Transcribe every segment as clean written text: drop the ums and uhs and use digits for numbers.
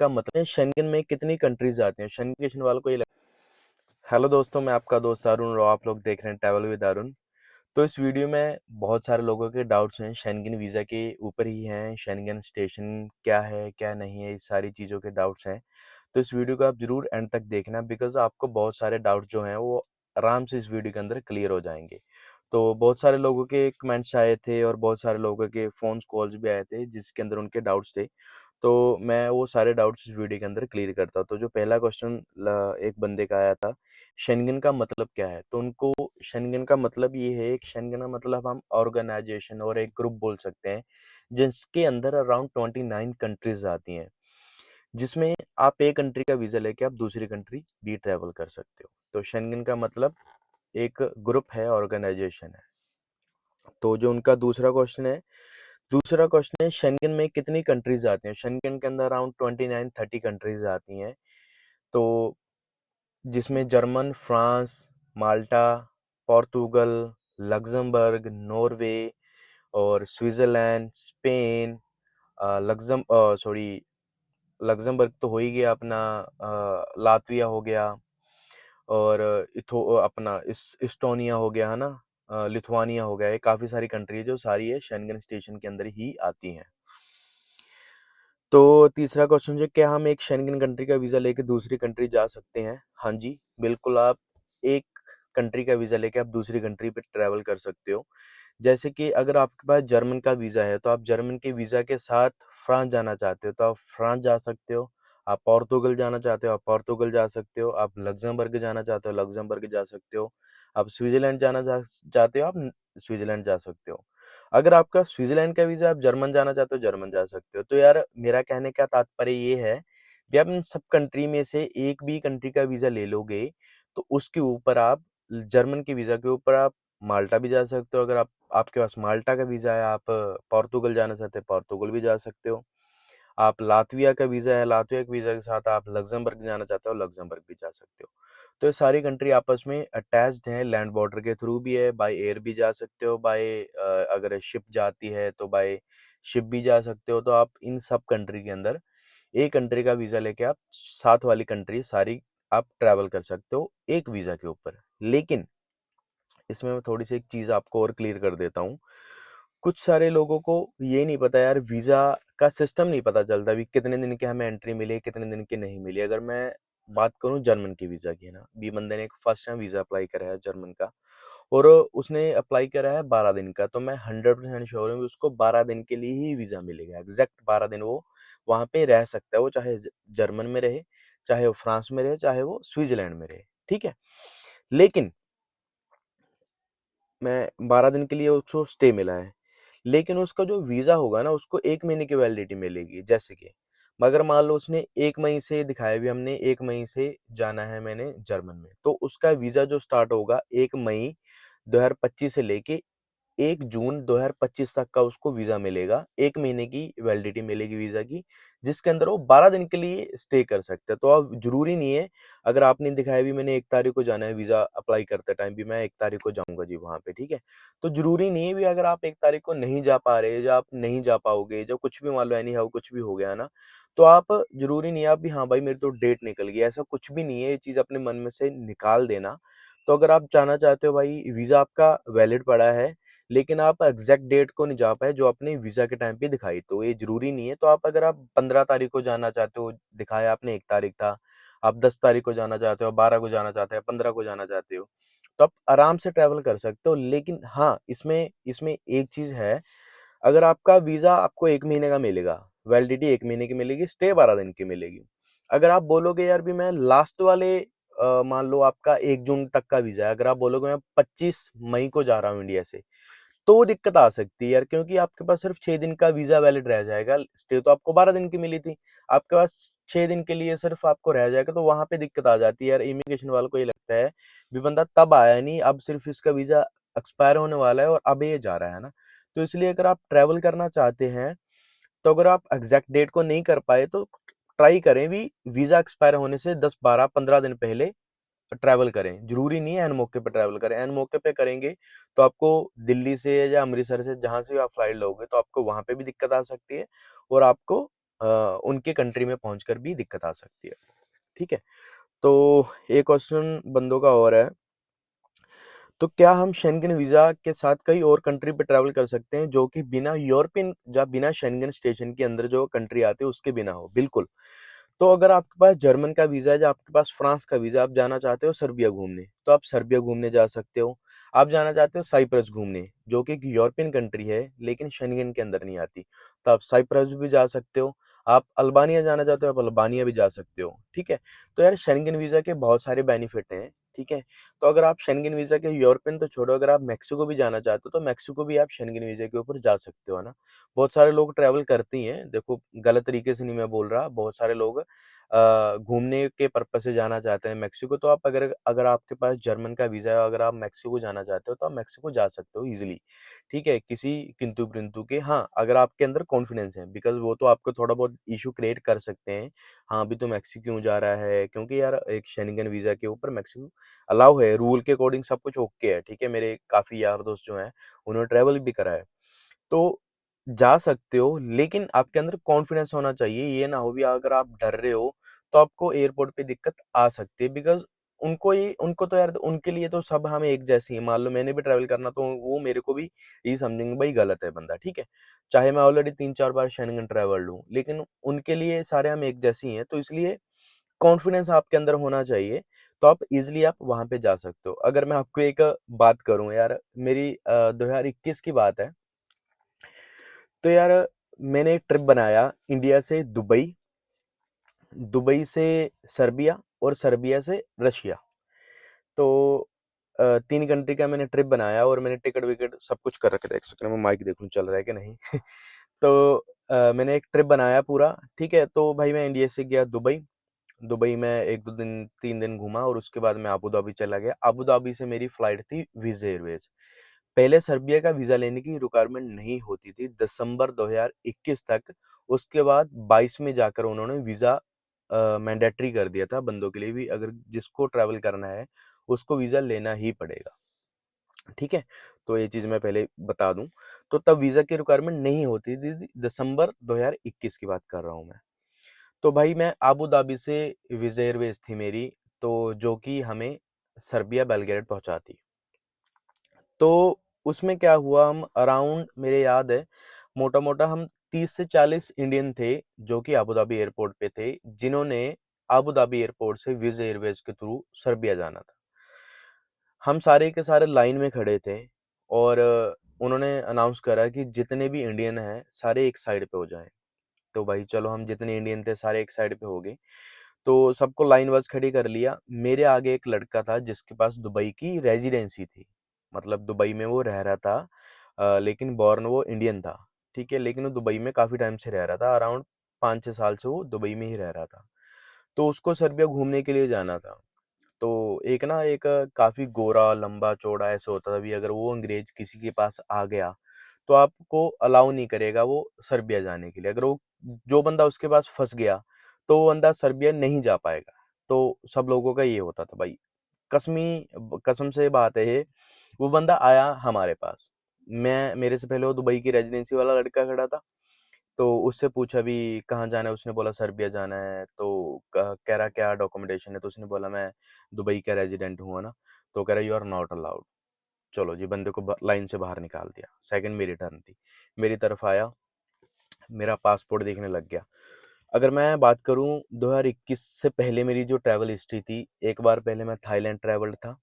का मतलब शेंगेन में कितनी कंट्रीज आती हैं? शेंगेन वालों को ये हेलो दोस्तों, मैं आपका दोस्त अरुण और आप लोग देख रहे हैं ट्रैवल विद अरुण। तो इस वीडियो में बहुत सारे लोगों के डाउट्स हैं शेंगेन वीज़ा के ऊपर ही हैं। शेंगेन स्टेशन क्या है क्या नहीं है, इस सारी चीज़ों के डाउट्स हैं। तो इस वीडियो को आप ज़रूर एंड तक देखना, बिकॉज़ आपको बहुत सारे डाउट्स जो हैं वो आराम से इस वीडियो के अंदर क्लियर हो जाएंगे। तो बहुत सारे लोगों के कमेंट्स आए थे और बहुत सारे लोगों के फ़ोन्स कॉल्स भी आए थे जिसके अंदर उनके डाउट्स थे। तो मैं वो सारे डाउट्स इस वीडियो के अंदर क्लियर करता हूँ। तो जो पहला क्वेश्चन एक बंदे का आया था, शेंगेन का मतलब क्या है? तो उनको शेंगेन का मतलब ये है, एक शेंगेन का मतलब हम ऑर्गेनाइजेशन और एक ग्रुप बोल सकते हैं, जिसके अंदर अराउंड 29 कंट्रीज आती हैं, जिसमें आप एक कंट्री का वीज़ा लेके आप दूसरी कंट्री भी ट्रैवल कर सकते हो। तो शेंगेन का मतलब एक ग्रुप है, ऑर्गेनाइजेशन है। तो जो उनका दूसरा क्वेश्चन है शेंगेन में कितनी कंट्रीज आती हैं? शेंगेन के अंदर अराउंड 29-30 कंट्रीज आती हैं। तो जिसमें जर्मन, फ्रांस, माल्टा, पोर्तुगल, लक्ज़मबर्ग, नॉर्वे और स्विट्ज़रलैंड, स्पेन, लक्ज़मबर्ग तो हो ही गया अपना, लातविया हो गया और अपना इस्टोनिया हो गया, है ना? लिथुआनिया हो गया। ये काफ़ी सारी कंट्री है जो सारी ये शेंगेन स्टेशन के अंदर ही आती हैं। तो तीसरा क्वेश्चन जो क्या हम एक शेंगेन कंट्री का वीज़ा लेके दूसरी कंट्री जा सकते हैं? हाँ जी, बिल्कुल आप एक कंट्री का वीज़ा लेके आप दूसरी कंट्री पे ट्रैवल कर सकते हो। जैसे कि अगर आपके पास जर्मन का वीज़ा है, तो आप जर्मन के वीज़ा के साथ फ्रांस जाना चाहते हो, तो आप फ्रांस जा सकते हो। आप पोर्तुगल जाना चाहते हो, आप पोर्तुगल जा सकते हो। आप लक्ज़मबर्ग जाना चाहते हो, लक्ज़मबर्ग जा सकते हो। आप स्विट्ज़रलैंड जाना चाहते हो, आप स्विट्ज़रलैंड जा सकते हो। अगर आपका स्विट्ज़रलैंड का वीज़ा आप जर्मन जाना चाहते हो, जर्मन जा सकते हो। तो यार मेरा कहने का तात्पर्य ये है कि आप इन सब कंट्री में से एक भी कंट्री का वीज़ा ले लोगे, तो उसके ऊपर आप जर्मन के वीज़ा के ऊपर आप माल्टा भी जा सकते हो। अगर आपके पास माल्टा का वीज़ा है, आप पोर्तुगल जाना चाहते हैं, पोर्तुगल भी जा सकते हो। आप लातविया का वीज़ा है, लातविया के वीज़ा के साथ आप लक्ज़मबर्ग जाना चाहते हो, लक्ज़मबर्ग भी जा सकते हो। तो ये सारी कंट्री आपस में अटैच्ड हैं, लैंड बॉर्डर के थ्रू भी है, बाय एयर भी जा सकते हो, अगर शिप जाती है तो बाय शिप भी जा सकते हो। तो आप इन सब कंट्री के अंदर एक कंट्री का वीज़ा लेके आप साथ वाली कंट्री सारी आप ट्रैवल कर सकते हो एक वीज़ा के ऊपर। लेकिन इसमें मैं थोड़ी-सी एक चीज़ आपको और क्लियर कर देता हूँ। कुछ सारे लोगों को ये नहीं पता यार, वीज़ा का सिस्टम नहीं पता चलता अभी कितने दिन की हमें एंट्री मिली, कितने दिन की नहीं मिली। अगर मैं बात करूँ जर्मन के वीज़ा की, है ना, अभी बंदे ने एक फर्स्ट टाइम वीज़ा अप्लाई करा है जर्मन का और उसने अप्लाई करा है 12 दिन का, तो मैं 100% श्योर हूँ कि उसको 12 दिन के लिए ही वीज़ा मिलेगा। एग्ज़ैक्ट 12 दिन वो वहाँ पे रह सकता है, वो चाहे जर्मन में रहे, चाहे वो फ्रांस में रहे, चाहे वो स्विट्ज़रलैंड में रहे, ठीक है? लेकिन मैं 12 दिन के लिए उसको स्टे मिला है। लेकिन उसका जो वीज़ा होगा ना, उसको 1 महीने की वैलिडिटी मिलेगी। जैसे कि मगर मान लो उसने 1 मई से दिखाया, भी हमने 1 मई से जाना है मैंने जर्मन में, तो उसका वीज़ा जो स्टार्ट होगा 1 मई 2025 से लेके 1 जून 2025 तक का उसको वीज़ा मिलेगा। 1 महीने की वैलिडिटी मिलेगी वीज़ा की, जिसके अंदर वो 12 दिन के लिए स्टे कर सकते हैं। तो अब ज़रूरी नहीं है, अगर आपने दिखाया भी मैंने 1 तारीख को जाना है, वीज़ा अप्लाई करते टाइम भी मैं 1 तारीख को जाऊँगा जी वहाँ पे, ठीक है? तो ज़रूरी नहीं है भी अगर आप 1 तारीख को नहीं जा पा रहे, या आप नहीं जा पाओगे, जो कुछ भी मान लो एनी हाउ कुछ भी हो गया ना, तो आप ज़रूरी नहीं है आप भी हाँ भाई मेरी तो डेट निकल गई, ऐसा कुछ भी नहीं है। ये चीज़ अपने मन में से निकाल देना। तो अगर आप जाना चाहते हो भाई, वीज़ा आपका वैलिड पड़ा है, लेकिन आप एग्ज़ैक्ट डेट को नहीं जा पाए जो आपने वीज़ा के टाइम पे दिखाई, तो ये ज़रूरी नहीं है। तो आप अगर आप 15 तारीख को जाना चाहते हो, दिखाया आपने 1 तारीख था, आप 10 तारीख को जाना चाहते हो, 12 को जाना चाहते हो, 15 को जाना चाहते हो, तो आप आराम से ट्रैवल कर सकते हो। लेकिन हाँ, इसमें इसमें एक चीज़ है, अगर आपका वीज़ा आपको 1 महीने का मिलेगा, वैलिडिटी 1 महीने की मिलेगी, स्टे 12 दिन की मिलेगी। अगर आप बोलोगे यार भी मैं लास्ट वाले मान लो आपका 1 जून तक का वीज़ा है, अगर आप बोलोगे मैं 25 मई को जा रहा हूँ इंडिया से, तो दिक्कत आ सकती है यार, क्योंकि आपके पास सिर्फ 6 दिन का वीज़ा वैलिड रह जाएगा। स्टे तो आपको 12 दिन की मिली थी, आपके पास 6 दिन के लिए सिर्फ आपको रह जाएगा, तो वहाँ पे दिक्कत आ जाती है यार। इमिग्रेशन वालों को ये लगता है भी बंदा तब आया नहीं, अब सिर्फ इसका वीज़ा एक्सपायर होने वाला है और अब ये जा रहा है ना। तो इसलिए अगर आप ट्रैवल करना चाहते हैं, तो अगर आप एग्ज़ैक्ट डेट को नहीं कर पाए, तो ट्राई करें भी वीज़ा एक्सपायर होने से 10, 12, 15 दिन पहले ट्रैवल करें। ज़रूरी नहीं है ऐन मौके पे ट्रैवल करें। ऐन मौके पे करेंगे तो आपको दिल्ली से या अमृतसर से जहाँ से भी आप फ्लाइट लोगे, तो आपको वहाँ पे भी दिक्कत आ सकती है और आपको उनके कंट्री में पहुँचकर भी दिक्कत आ सकती है, ठीक है? तो एक क्वेश्चन बंदों का और है, तो क्या हम शेंगेन वीज़ा के साथ कई और कंट्री पे ट्रैवल कर सकते हैं जो कि बिना यूरोपियन या बिना शेंगेन स्टेशन के अंदर जो कंट्री आती है उसके बिना हो? बिल्कुल। तो अगर आपके पास जर्मन का वीज़ा है या आपके पास फ्रांस का वीज़ा, आप जाना चाहते हो सर्बिया घूमने, तो आप सर्बिया घूमने जा सकते हो। आप जाना चाहते हो साइप्रस घूमने, जो कि एक यूरोपियन कंट्री है, लेकिन शेंगेन के अंदर नहीं आती, तो आप साइप्रस भी जा सकते हो। आप अल्बानिया जाना चाहते हो, आप अल्बानिया भी जा सकते हो, ठीक है? तो यार शेंगेन वीज़ा के बहुत सारे बेनिफिट हैं, ठीक है? तो अगर आप शेंगेन वीज़ा के यूरोपियन तो छोड़ो, अगर आप मेक्सिको भी जाना चाहते हो, तो मेक्सिको भी आप शेंगेन वीज़ा के ऊपर जा सकते हो, है ना? बहुत सारे लोग ट्रैवल करते ही हैं, देखो गलत तरीके से नहीं मैं बोल रहा, बहुत सारे लोग घूमने के पर्पज़ से जाना चाहते हैं मेक्सिको, तो आप अगर अगर आपके पास जर्मन का वीज़ा है, अगर आप मेक्सिको जाना चाहते हो, तो आप मेक्सिको जा सकते हो ईज़िली, ठीक है? किसी किंतु-परंतु के हाँ, अगर आपके अंदर कॉन्फिडेंस है, बिकॉज़ वो तो आपको थोड़ा बहुत इश्यू क्रिएट कर सकते हैं। हाँ, अभी तो मेक्सिको क्यों जा रहा है? क्योंकि यार एक शेंगेन वीज़ा के ऊपर मेक्सिको अलाउ है, रूल के अकॉर्डिंग सब कुछ ओके है, ठीक है? मेरे काफ़ी यार दोस्त जो हैं, उन्होंने ट्रैवल भी करा है। तो जा सकते हो, लेकिन आपके अंदर कॉन्फिडेंस होना चाहिए। ये ना हो भी अगर आप डर रहे हो, तो आपको एयरपोर्ट पे दिक्कत आ सकती है, बिकॉज़ उनको तो यार उनके लिए तो सब हम एक जैसे ही हैं। मान लो मैंने भी ट्रैवल करना, तो वो मेरे को भी यही समझेंगे भाई गलत है बंदा, ठीक है? चाहे मैं ऑलरेडी 3-4 बार शेंगेन ट्रैवल्ड हूँ, लेकिन उनके लिए सारे हम एक जैसे ही हैं, तो इसलिए कॉन्फिडेंस आपके अंदर होना चाहिए, तो आप ईज़िली आप वहाँ पे जा सकते हो। अगर मैं आपको एक बात करूँ यार, मेरी 2021 की बात है, तो यार मैंने एक ट्रिप बनाया इंडिया से दुबई, दुबई से सर्बिया और सर्बिया से रशिया। तो 3 कंट्री का मैंने ट्रिप बनाया और मैंने टिकट-विकट सब कुछ कर रखे थे। एक सेकंड में माइक देख लूँ चल रहा है कि नहीं। तो मैंने एक ट्रिप बनाया पूरा, ठीक है? तो भाई मैं इंडिया से गया दुबई, दुबई में 1-2 दिन 3 दिन घूमा और उसके बाद मैं अबू धाबी चला गया। अबू धाबी से मेरी फ्लाइट थी विज़ एयरवेज़। पहले सर्बिया का वीज़ा लेने की रिक्वायरमेंट नहीं होती थी दिसंबर 2021 तक। उसके बाद 22 में जाकर उन्होंने वीज़ा मैंडेटरी कर दिया था बंदों के लिए भी, अगर जिसको ट्रैवल करना है, उसको वीज़ा लेना ही पड़ेगा, ठीक है? तो ये चीज़ मैं पहले बता दूँ। तो तब वीज़ा की रिक्वायरमेंट नहीं होती थी, दिसंबर 2021 की बात कर रहा हूँ मैं। तो भाई मैं अबू धाबी से विज़ एयरवेज़ थी मेरी, तो जो कि हमें सर्बिया बेलग्रेड पहुँचाती। तो उसमें क्या हुआ, हम अराउंड मेरे याद है मोटा-मोटा हम 30 से 40 इंडियन थे, जो कि अबू धाबी एयरपोर्ट पे थे, जिन्होंने अबू धाबी एयरपोर्ट से विज़ एयरवेज़ के थ्रू सर्बिया जाना था। हम सारे के सारे लाइन में खड़े थे और उन्होंने अनाउंस करा कि जितने भी इंडियन हैं, सारे एक साइड पे हो जाएँ। तो भाई चलो हम जितने इंडियन थे सारे एक साइड पे हो गए। तो सबको लाइन वाइज़ खड़ी कर लिया। मेरे आगे एक लड़का था जिसके पास दुबई की रेज़िडेंसी थी। मतलब दुबई में वो रह रहा था, लेकिन बॉर्न वो इंडियन था, ठीक है? लेकिन वो दुबई में काफ़ी टाइम से रह रहा था, अराउंड 5-6 साल से वो दुबई में ही रह रहा था। तो उसको सर्बिया घूमने के लिए जाना था। तो एक ना एक काफ़ी गोरा, लंबा-चौड़ा ऐसे होता था भी, अगर वो अंग्रेज़ किसी के पास आ गया, तो आपको अलाउ नहीं करेगा वो सर्बिया जाने के लिए। अगर वो जो बंदा उसके पास फँस गया, तो वो बंदा सर्बिया नहीं जा पाएगा। तो सब लोगों का ये होता था भाई। कसम से बात है ये, वो बंदा आया हमारे पास। मेरे से पहले वो दुबई की रेज़िडेंसी वाला लड़का खड़ा था। तो उससे पूछा भी कहाँ जाना है? उसने बोला सर्बिया जाना है। तो कह रहा क्या डॉक्यूमेंटेशन है? तो उसने बोला मैं दुबई का रेज़िडेंट हूँ, है ना? तो कह रहा यू आर नॉट अलाउड। चलो जी, बंदे को लाइन से बाहर निकाल दिया। सेकंड मेरी टर्न थी। मेरी तरफ आया, मेरा पासपोर्ट देखने लग गया। अगर मैं बात करूँ 2021 से पहले मेरी जो ट्रैवल हिस्ट्री थी, एक बार पहले मैं थाईलैंड ट्रैवल्ड था,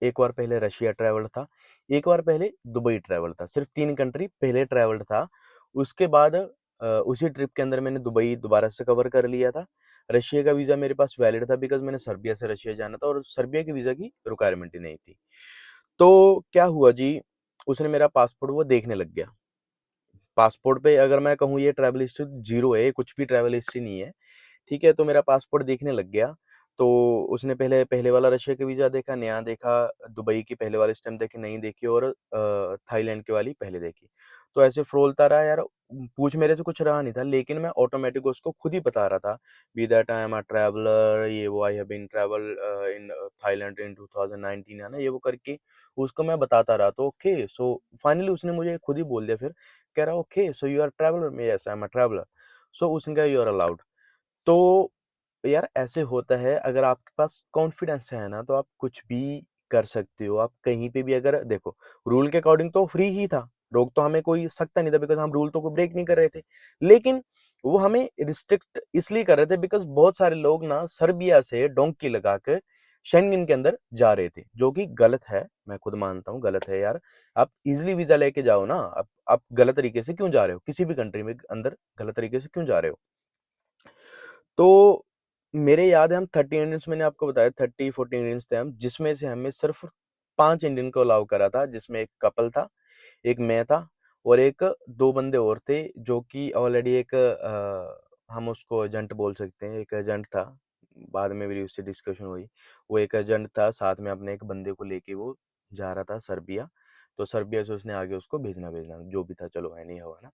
एक बार पहले रशिया ट्रैवल्ड था, एक बार पहले दुबई ट्रैवल्ड था। सिर्फ़ 3 कंट्री पहले ट्रैवल्ड था। उसके बाद उसी ट्रिप के अंदर मैंने दुबई दोबारा से कवर कर लिया था। रशिया का वीज़ा मेरे पास वैलिड था, बिकॉज़ मैंने सर्बिया से रशिया जाना था और सर्बिया के वीज़ा की रिक्वायरमेंट ही नहीं थी। तो क्या हुआ जी, उसने मेरा पासपोर्ट वो देखने लग गया। पासपोर्ट पे अगर मैं कहूँ ये ट्रैवल हिस्ट्री ज़ीरो है, कुछ भी ट्रैवल हिस्ट्री नहीं है। ठीक है, तो मेरा पासपोर्ट देखने लग गया। तो उसने पहले पहले वाला रशिया का वीज़ा देखा, नया देखा, दुबई की पहले वाली स्टैम्प देखी, नहीं देखी और थाईलैंड की वाली पहले देखी। तो ऐसे फ़रोलता रहा यार, पूछ मेरे से कुछ रहा नहीं था, लेकिन मैं ऑटोमैटिक उसको खुद ही बता रहा था, be that I am a traveller, ये वो I have been travel in Thailand in 2019, है ना, ये वो करके उसको मैं बताता रहा। तो ओके, सो फाइनली उसने मुझे खुद ही बोल दिया फिर, कह रहा okay, so you are traveller? मैं yes, I am a traveller. So उसने कहा यू आर अलाउड। तो यार ऐसे होता है, अगर आपके पास कॉन्फिडेंस है ना तो आप कुछ भी कर सकते हो। आप कहीं पे भी अगर देखो, रूल के अकॉर्डिंग तो फ्री ही था, रोक तो हमें कोई सकता नहीं था बिकॉज़ हम रूल तो को ब्रेक नहीं कर रहे थे। लेकिन वो हमें रिस्ट्रिक्ट इसलिए कर रहे थे बिकॉज़ बहुत सारे लोग ना सर्बिया से डोंकी लगा के शेंगेन के अंदर जा रहे थे, जो कि गलत है। मैं खुद मानता हूँ गलत है यार। आप इज़िली वीज़ा लेके जाओ ना, आप गलत तरीके से क्यों जा रहे हो? किसी भी कंट्री में अंदर गलत तरीके से क्यों जा रहे हो? तो मेरे याद है हम 30 इंडियंस, मैंने आपको बताया 30-40 इंडियंस थे हम, जिसमें से हमें सिर्फ़ 5 इंडियन को अलाउ करा था, जिसमें एक कपल था, एक मैं था और एक 2 बंदे और थे जो कि ऑलरेडी एक हम उसको एजेंट बोल सकते हैं, एक एजेंट था। बाद में मेरी उससे डिस्कशन हुई। वो एक एजेंट था, साथ में अपने एक बंदे को लेके वो जा रहा था सर्बिया। तो सर्बिया से उसने आगे उसको भेजना-भेजना जो भी था, चलो एनी हाउ, है ना?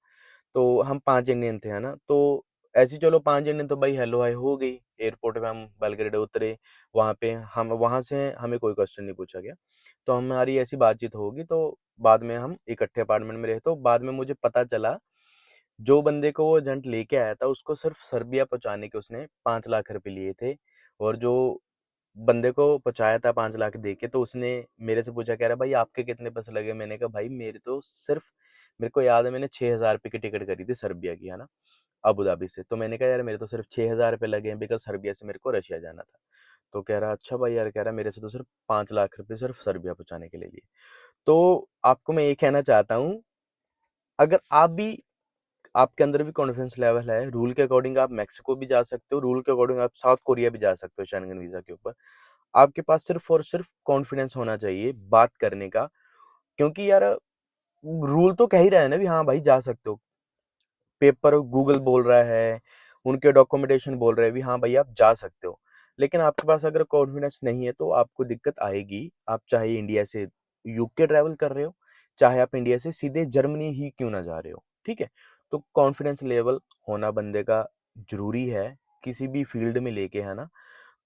तो हम 5 इंडियन थे, है ना? तो ऐसे ही चलो 5 इंडियन तो भाई हेलो हाय हो गई। एयरपोर्ट पे हम बेलग्रेड उतरे, वहाँ पे हम वहाँ से हमें कोई क्वेश्चन नहीं पूछा गया। तो हमारी ऐसी बातचीत होगी, तो बाद में हम इकट्ठे अपार्टमेंट में रहे, तो बाद में मुझे पता चला, जो बंदे को वो एजेंट लेके आया था उसको सिर्फ़ सर्बिया पहुँचाने के उसने 5 लाख रुपए लिए थे। और जो बंदे को पहुँचाया था 5 लाख दे के, तो उसने मेरे से पूछा, कह रहा भाई आपके कितने पैसे लगे? मैंने कहा भाई मेरे तो सिर्फ़, मेरे को याद है मैंने 6,000 रुपए की टिकट करी थी सर्बिया की, है ना? अबू धाबी से। तो मैंने कहा यार मेरे तो सिर्फ़ 6,000 रुपए लगे हैं बिकॉज़ सर्बिया से मेरे को रशिया जाना था। तो कह रहा अच्छा भाई यार, कह रहा मेरे से तो सिर्फ़ 5 लाख रुपए सिर्फ़ सर्बिया पहुँचाने के लिए लिए। तो आपको मैं ये कहना चाहता हूँ, अगर आप भी, आपके अंदर भी कॉन्फिडेंस लेवल है, रूल के अकॉर्डिंग आप मेक्सिको भी जा सकते हो, रूल के अकॉर्डिंग आप साउथ कोरिया भी जा सकते हो शेंगेन वीज़ा के ऊपर। आपके पास सिर्फ़ और सिर्फ़ कॉन्फिडेंस होना चाहिए बात करने का, क्योंकि यार रूल तो कह ही रहा है ना भी हाँ भाई जा सकते हो। पेपर गूगल बोल रहा है, उनके डॉक्यूमेंटेशन बोल रहे हैं भी हाँ भाई आप जा सकते हो। लेकिन आपके पास अगर कॉन्फिडेंस नहीं है तो आपको दिक्कत आएगी। आप चाहे इंडिया से यूके ट्रैवल कर रहे हो, चाहे आप इंडिया से सीधे जर्मनी ही क्यों ना जा रहे हो, ठीक है? तो कॉन्फिडेंस लेवल होना बंदे का ज़रूरी है, किसी भी फ़ील्ड में लेके, है ना?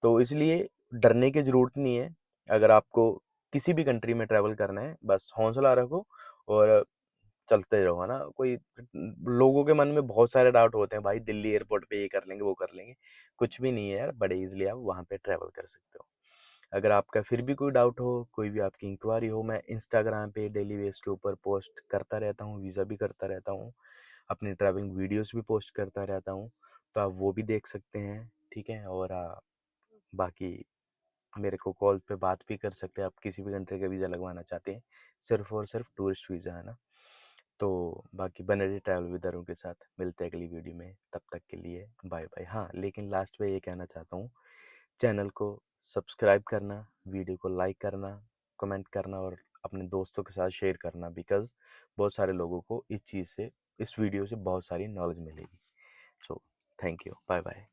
तो इसलिए डरने की ज़रूरत नहीं है। अगर आपको किसी भी कंट्री में ट्रैवल करना है, बस हौसला रखो और चलते रहो, है ना? कोई लोगों के मन में बहुत सारे डाउट होते हैं, भाई दिल्ली एयरपोर्ट पे ये कर लेंगे, वो कर लेंगे। कुछ भी नहीं है यार, बड़े ईज़िली आप वहाँ पे ट्रैवल कर सकते हो। अगर आपका फिर भी कोई डाउट हो, कोई भी आपकी इंक्वायरी हो, मैं इंस्टाग्राम पे डेली बेस के ऊपर पोस्ट करता रहता हूँ, वीज़ा भी करता रहता हूँ, अपनी ट्रैवलिंग वीडियोज़ भी पोस्ट करता रहता हूँ, तो आप वो भी देख सकते हैं, ठीक है? और बाकी मेरे को कॉल पे बात भी कर सकते हैं, आप किसी भी कंट्री का वीज़ा लगवाना चाहते हैं, सिर्फ़ और सिर्फ़ टूरिस्ट वीज़ा, है ना? तो बाकी बने रहिए ट्रैवल विद अरुण के साथ, मिलते हैं अगली वीडियो में, तब तक के लिए बाय बाय। हाँ, लेकिन लास्ट में ये कहना चाहता हूँ, चैनल को सब्सक्राइब करना, वीडियो को लाइक करना, कमेंट करना और अपने दोस्तों के साथ शेयर करना, बिकॉज़ बहुत सारे लोगों को इस चीज़ से, इस वीडियो से बहुत सारी नॉलेज मिलेगी। So thank you, bye bye.